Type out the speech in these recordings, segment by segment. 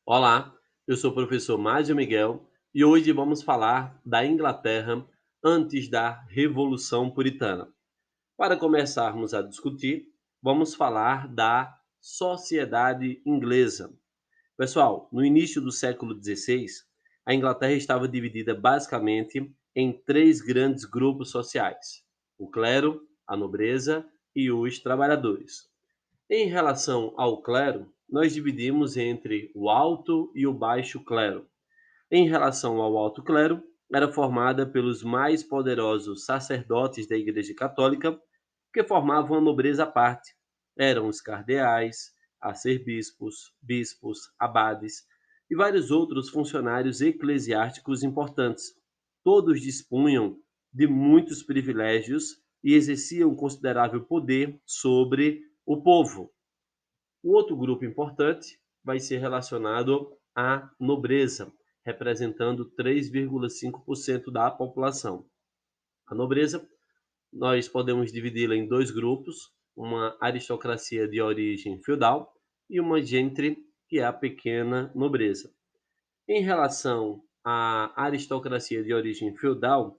Olá, eu sou o professor Márcio Miguel e hoje vamos falar da Inglaterra antes da Revolução Puritana. Para começarmos a discutir, vamos falar da sociedade inglesa. Pessoal, no início do século XVI, a Inglaterra estava dividida basicamente em três grandes grupos sociais: o clero, a nobreza e os trabalhadores. Em relação ao clero, nós dividimos entre o alto e o baixo clero. Em relação ao alto clero, era formada pelos mais poderosos sacerdotes da Igreja Católica, que formavam a nobreza à parte. Eram os cardeais, arcebispos, bispos, abades e vários outros funcionários eclesiásticos importantes. Todos dispunham de muitos privilégios e exerciam considerável poder sobre o povo. O outro grupo importante vai ser relacionado à nobreza, representando 3,5% da população. A nobreza, nós podemos dividi-la em dois grupos, uma aristocracia de origem feudal e uma gentry, que é a pequena nobreza. Em relação à aristocracia de origem feudal,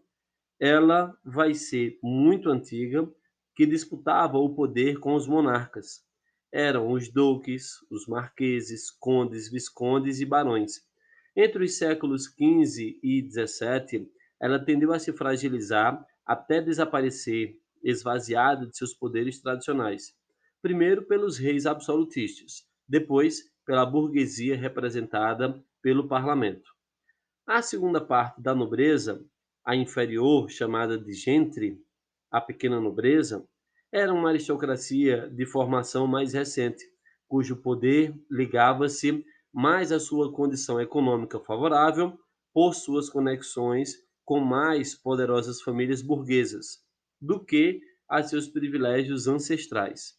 ela vai ser muito antiga, que disputava o poder com os monarcas. Eram os duques, os marqueses, condes, viscondes e barões. Entre os séculos XV e XVII, ela tendeu a se fragilizar até desaparecer, esvaziada de seus poderes tradicionais. Primeiro pelos reis absolutistas, depois pela burguesia representada pelo parlamento. A segunda parte da nobreza, a inferior, chamada de gentry, a pequena nobreza, era uma aristocracia de formação mais recente, cujo poder ligava-se mais à sua condição econômica favorável por suas conexões com mais poderosas famílias burguesas do que a seus privilégios ancestrais.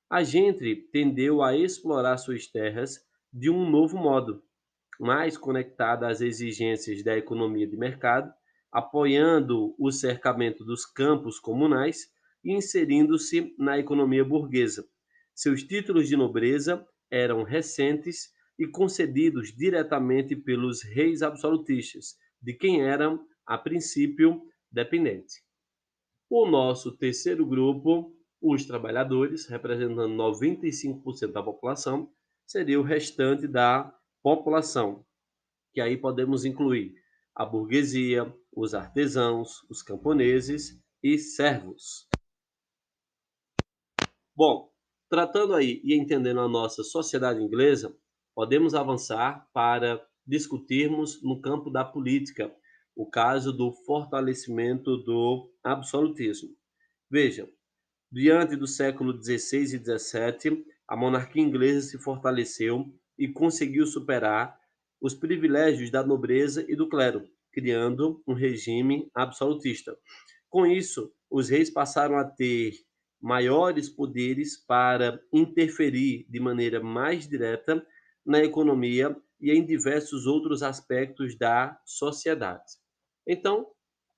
A gentry tendeu a explorar suas terras de um novo modo, mais conectada às exigências da economia de mercado, apoiando o cercamento dos campos comunais e inserindo-se na economia burguesa. Seus títulos de nobreza eram recentes e concedidos diretamente pelos reis absolutistas, de quem eram, a princípio, dependentes. O nosso terceiro grupo, os trabalhadores, representando 95% da população, seria o restante da população, que aí podemos incluir a burguesia, os artesãos, os camponeses e servos. Bom, tratando aí e entendendo a nossa sociedade inglesa, podemos avançar para discutirmos no campo da política o caso do fortalecimento do absolutismo. Veja, diante do século XVI e XVII, a monarquia inglesa se fortaleceu e conseguiu superar os privilégios da nobreza e do clero, criando um regime absolutista. Com isso, os reis passaram a ter maiores poderes para interferir de maneira mais direta na economia e em diversos outros aspectos da sociedade. Então,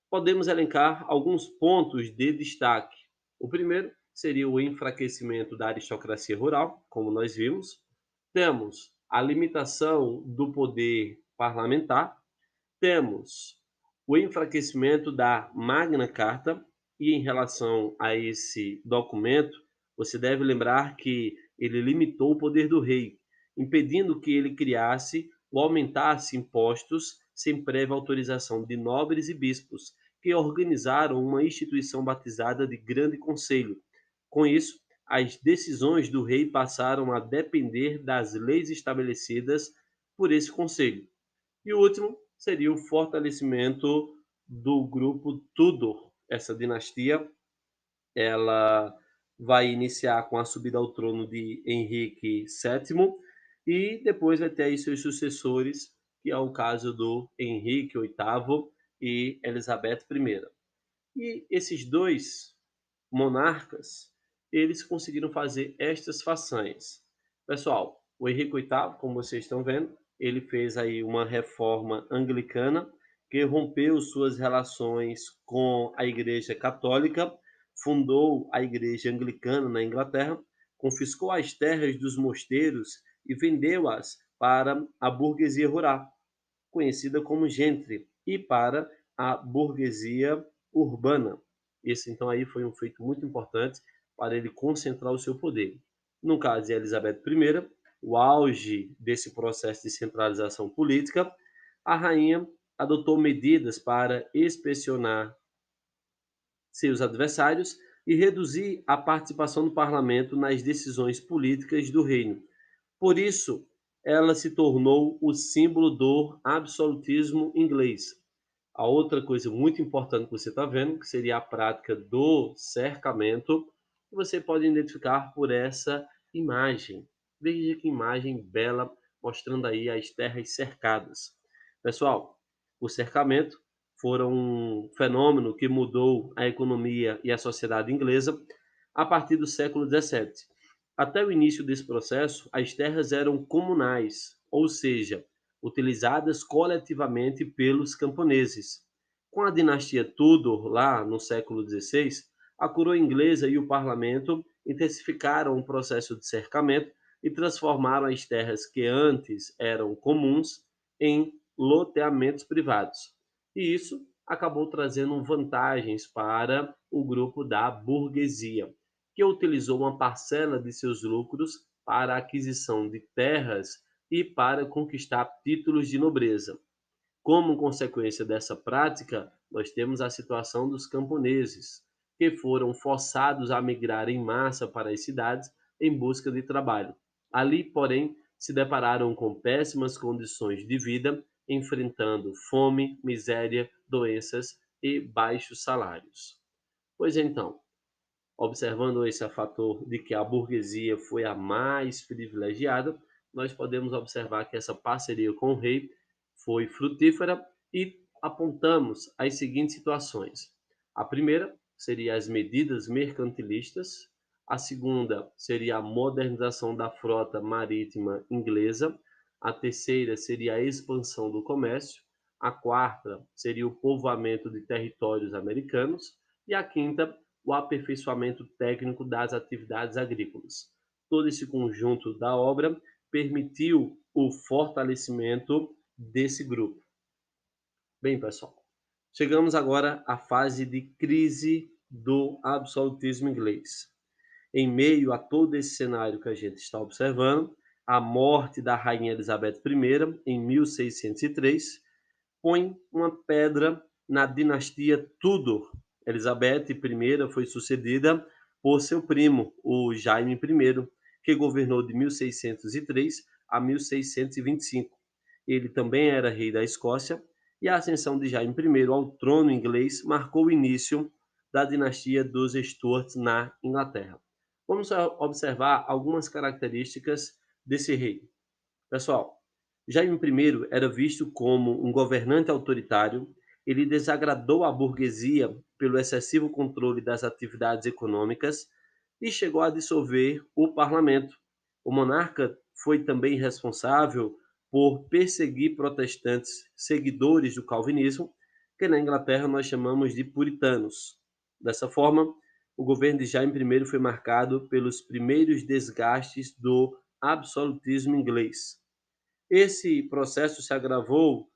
podemos elencar alguns pontos de destaque. O primeiro seria o enfraquecimento da aristocracia rural, como nós vimos. Temos a limitação do poder parlamentar, temos o enfraquecimento da Magna Carta, e em relação a esse documento, você deve lembrar que ele limitou o poder do rei, impedindo que ele criasse ou aumentasse impostos sem prévia autorização de nobres e bispos, que organizaram uma instituição batizada de Grande Conselho. Com isso, as decisões do rei passaram a depender das leis estabelecidas por esse conselho. E o último seria o fortalecimento do grupo Tudor. Essa dinastia, ela vai iniciar com a subida ao trono de Henrique VII e depois vai ter aí seus sucessores, que é o caso do Henrique VIII e Elizabeth I. E esses dois monarcas, eles conseguiram fazer estas façanhas. Pessoal, o Henrique VIII, como vocês estão vendo, ele fez aí uma reforma anglicana que rompeu suas relações com a Igreja Católica, fundou a Igreja Anglicana na Inglaterra, confiscou as terras dos mosteiros e vendeu-as para a burguesia rural, conhecida como gentry, e para a burguesia urbana. Esse, então, aí foi um feito muito importante para ele concentrar o seu poder. No caso de Elizabeth I, o auge desse processo de centralização política, a rainha adotou medidas para inspecionar seus adversários e reduzir a participação do parlamento nas decisões políticas do reino. Por isso, ela se tornou o símbolo do absolutismo inglês. A outra coisa muito importante que você está vendo, que seria a prática do cercamento, que você pode identificar por essa imagem. Veja que imagem bela, mostrando aí as terras cercadas. Pessoal, o cercamento foram um fenômeno que mudou a economia e a sociedade inglesa a partir do século XVII. Até o início desse processo, as terras eram comunais, ou seja, utilizadas coletivamente pelos camponeses. Com a dinastia Tudor, lá no século XVI, a coroa inglesa e o parlamento intensificaram o processo de cercamento e transformaram as terras que antes eram comuns em loteamentos privados. E isso acabou trazendo vantagens para o grupo da burguesia, que utilizou uma parcela de seus lucros para a aquisição de terras e para conquistar títulos de nobreza. Como consequência dessa prática, nós temos a situação dos camponeses, que foram forçados a migrar em massa para as cidades em busca de trabalho. Ali, porém, se depararam com péssimas condições de vida, enfrentando fome, miséria, doenças e baixos salários. Pois então, observando esse fator de que a burguesia foi a mais privilegiada, nós podemos observar que essa parceria com o rei foi frutífera e apontamos as seguintes situações. A primeira seria as medidas mercantilistas, a segunda seria a modernização da frota marítima inglesa, a terceira seria a expansão do comércio, a quarta seria o povoamento de territórios americanos e a quinta o aperfeiçoamento técnico das atividades agrícolas. Todo esse conjunto da obra permitiu o fortalecimento desse grupo. Bem, pessoal, chegamos agora à fase de crise do absolutismo inglês. Em meio a todo esse cenário que a gente está observando, a morte da rainha Elizabeth I em 1603 põe uma pedra na dinastia Tudor. Elizabeth I foi sucedida por seu primo, o Jaime I, que governou de 1603 a 1625. Ele também era rei da Escócia, e a ascensão de Jaime I ao trono inglês marcou o início da dinastia dos Stuarts na Inglaterra. Vamos observar algumas características desse rei. Pessoal, Jaime I era visto como um governante autoritário. Ele desagradou a burguesia pelo excessivo controle das atividades econômicas e chegou a dissolver o parlamento. O monarca foi também responsável por perseguir protestantes seguidores do calvinismo, que na Inglaterra nós chamamos de puritanos. Dessa forma, o governo de Jaime I foi marcado pelos primeiros desgastes do absolutismo inglês. Esse processo se agravou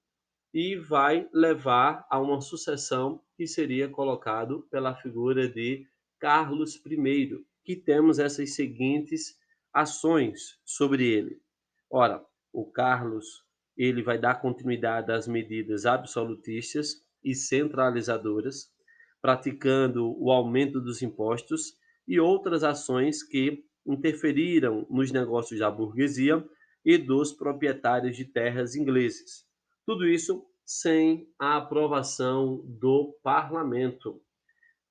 e vai levar a uma sucessão que seria colocado pela figura de Carlos I, que temos essas seguintes ações sobre ele. Ora, o Carlos, ele vai dar continuidade às medidas absolutistas e centralizadoras, praticando o aumento dos impostos e outras ações que interferiram nos negócios da burguesia e dos proprietários de terras ingleses. Tudo isso sem a aprovação do parlamento.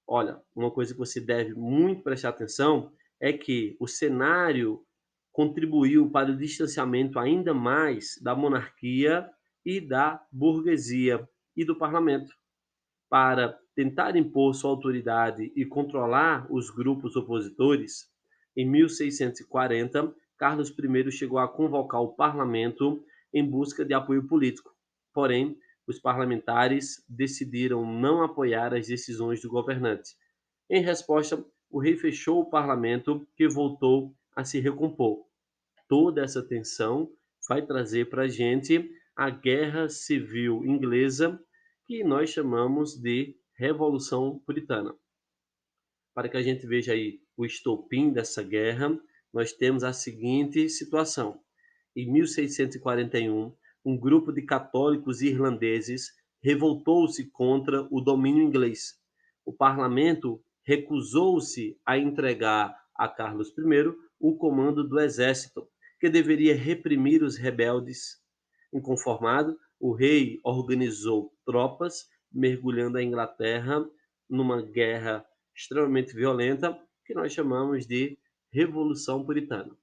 Olha, uma coisa que você deve muito prestar atenção é que o cenário contribuiu para o distanciamento ainda mais da monarquia e da burguesia e do parlamento. Para tentar impor sua autoridade e controlar os grupos opositores, em 1640, Carlos I chegou a convocar o parlamento em busca de apoio político. Porém, os parlamentares decidiram não apoiar as decisões do governante. Em resposta, o rei fechou o parlamento, que voltou a se recompor. Toda essa tensão vai trazer para a gente a Guerra Civil Inglesa, que nós chamamos de Revolução Puritana. Para que a gente veja aí o estopim dessa guerra, nós temos a seguinte situação. Em 1641, um grupo de católicos irlandeses revoltou-se contra o domínio inglês. O parlamento recusou-se a entregar a Carlos I o comando do exército, que deveria reprimir os rebeldes. Inconformado, o rei organizou tropas, mergulhando a Inglaterra numa guerra extremamente violenta, que nós chamamos de Revolução Puritana.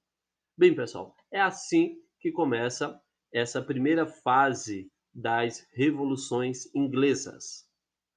Bem, pessoal, é assim que começa essa primeira fase das revoluções inglesas.